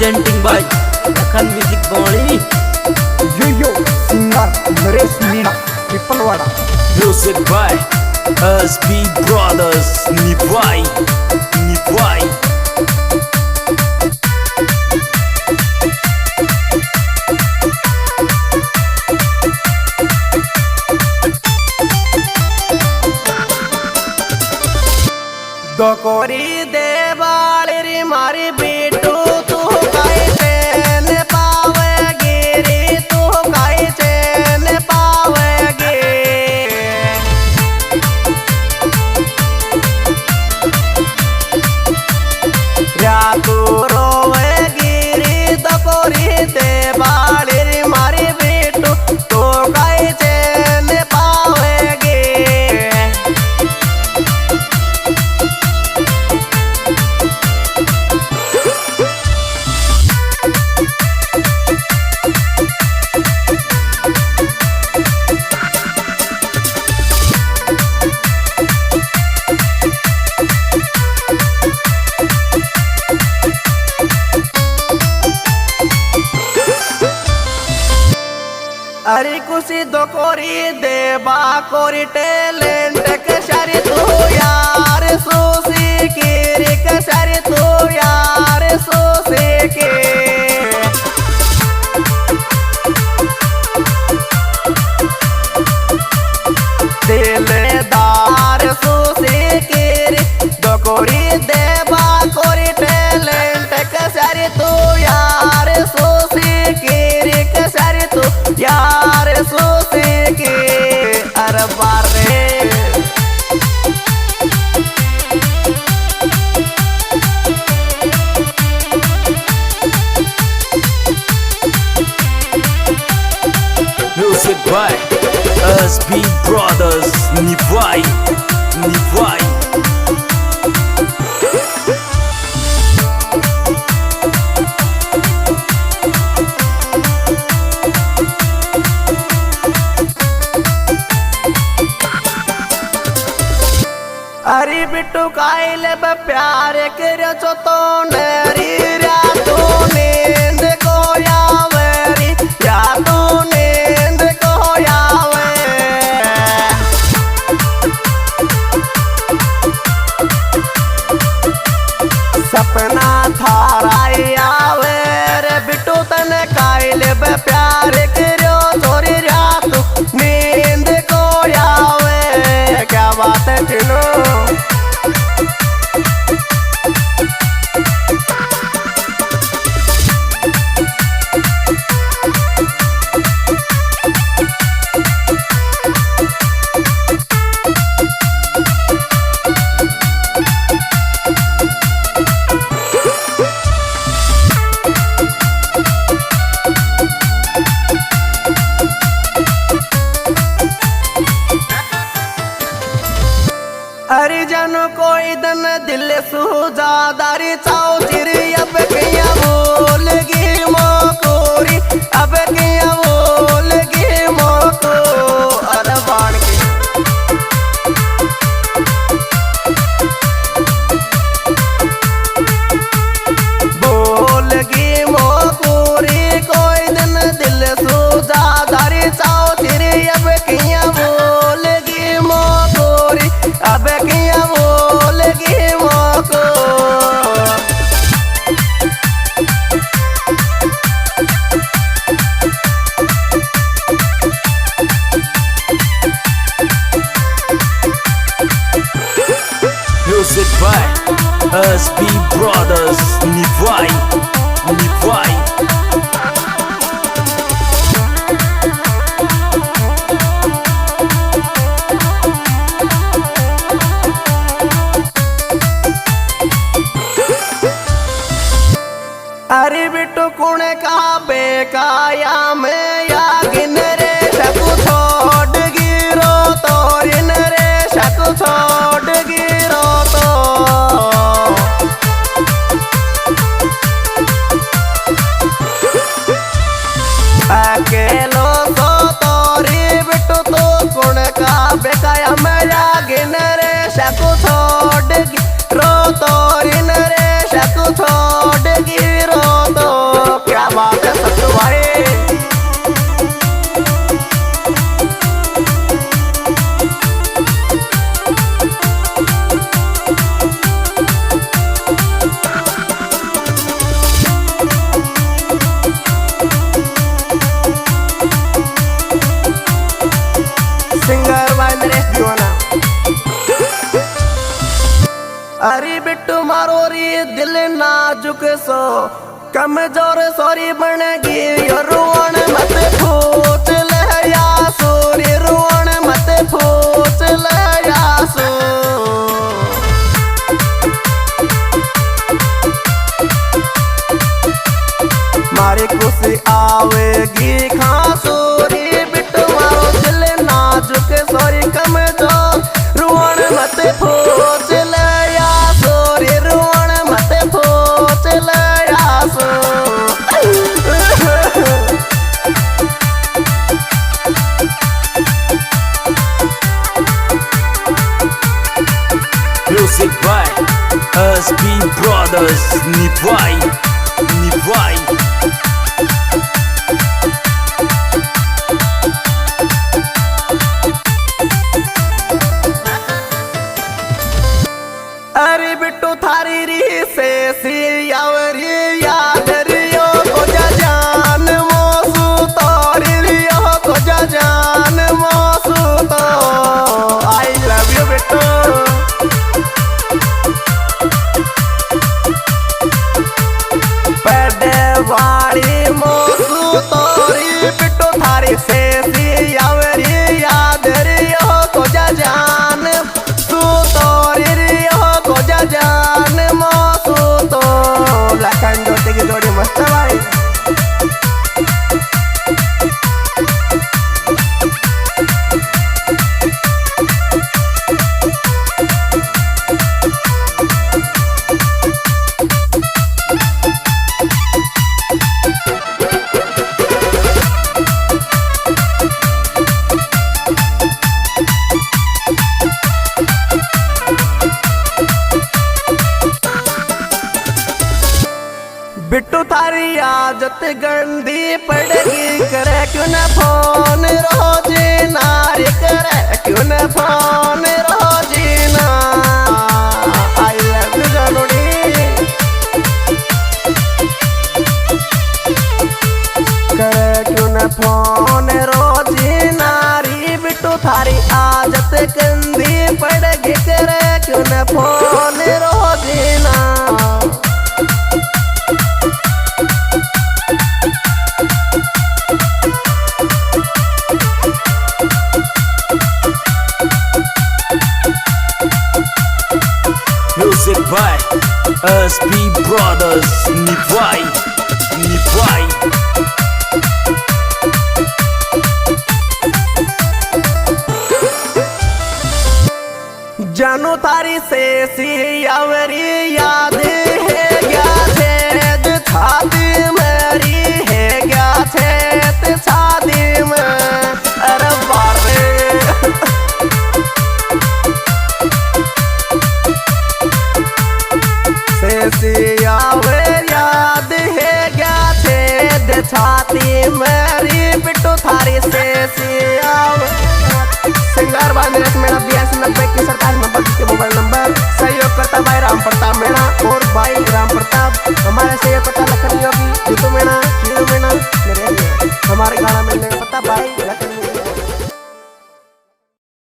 Presenting by Lakhan music बॉडी। Yo singer Naresh Meena Piplwada. Music by SP brothers निभाई निभाई। दोकोरी देवाली री मारी बेटू तू काई चैन पावेगी रे तू काई चैन पावेगी। रातू रोवेगी रे दोकोरी देवाली री मारी बेटू तू काई चैन पावेगी। अरे कुसी दोकोरी देवा कोरी टैलेंट के शरी तू यार सोसी के रे के शरी तू यार सोसी के। दिलदार सोसी के रे दोकोरी देवा कोरी टैलेंट के शरी तू यार सोसी के रे के शरी तू यार सोसे के अरबार रे। म्यूजिक बाय एसपी ब्रदर्स निभाई निभाई। अरे बिट्टू काइले प्यार कर चो तो नरी या तू नींद को यावेरी या तू नींद को यावे। सपना थारा आवे रे बिट्टू तने काइले प्यार करो छोरी या तू नींद को यावे। क्या बात है चिनो। अरे जन कोई दन दिल सुजादारी चाओ चिरी अब किया बोलगी मोकोरी अब किया बोलगी मोको अरबान की। बोलगी मोकोरी कोई दन दिल सुजादारी चाओ चिरी अब किया बोलगी मोकोरी अब किया बोलगी मोको। म्यूजिक बाय एसपी ब्रदर्स निभाई निभाई। अरे बिट्टू कुणे का बेकाया में या गिन रे शकु छोड़ गिरो तो इन रे शकु छोड़ गिरो तो। अकेलो सो तोरी बिट्टू तो कुणे का बेकाया में या गिन रे शकु छोड़ गिरो तो इन रे शकु छोड़ गिरो तो। मारो री दिल नाजुक सो कमजोर सोरी बनेगी रोण मत फूट ले या सोरी रोण मत फूट ले या सो मारी खुशी आवेगी खासोरी बिट्टू मारो दिल नाजुक सोरी कमजोर रोण मत फूट ले या सोरी रोण मत फूट ले या सो Music by SB Brothers. Nivai, Nivai. अरे बिट्टू थारी री से सियावरी याद रियो को जान मोसू तोरी रियो को जान मोसू तो आई लव यू बिट्टू पैदे वाली मोसू तोरी बिट्टू थारी से सियावरी याद रियो को जान तू तोरी रियो को जान मोसू तो लखन ज्योति की जोड़ी मस्त भाई बिट्टू थारी आदत गंदी पड़ेगी करे क्यों न फोन रोज नारी करे क्यों न फोन रोज ना आई लव यू जनोड़ी करे क्यों न फोन रोज नारी बिट्टू थारी आदत गंदी पड़ेगी करे क्यों न फोन रोज ना Music by SB Brothers. Nivai, Nivai. जानू तारी से सियावरी याद है क्या छेद छाती मेरी है क्या छेद छाती में अरे बारे से सियावरी याद है क्या छेद छाती मेरी बिट्टू थारी से सियावरी सिंगार बांधने से मेरा 8290 की सरकार नंबर के मोबाइल नंबर सहयोग करता भाई राम प्रताप मेरा और भाई राम प्रताप हमारे सहयोग करता लखन योगी जीतू मेरा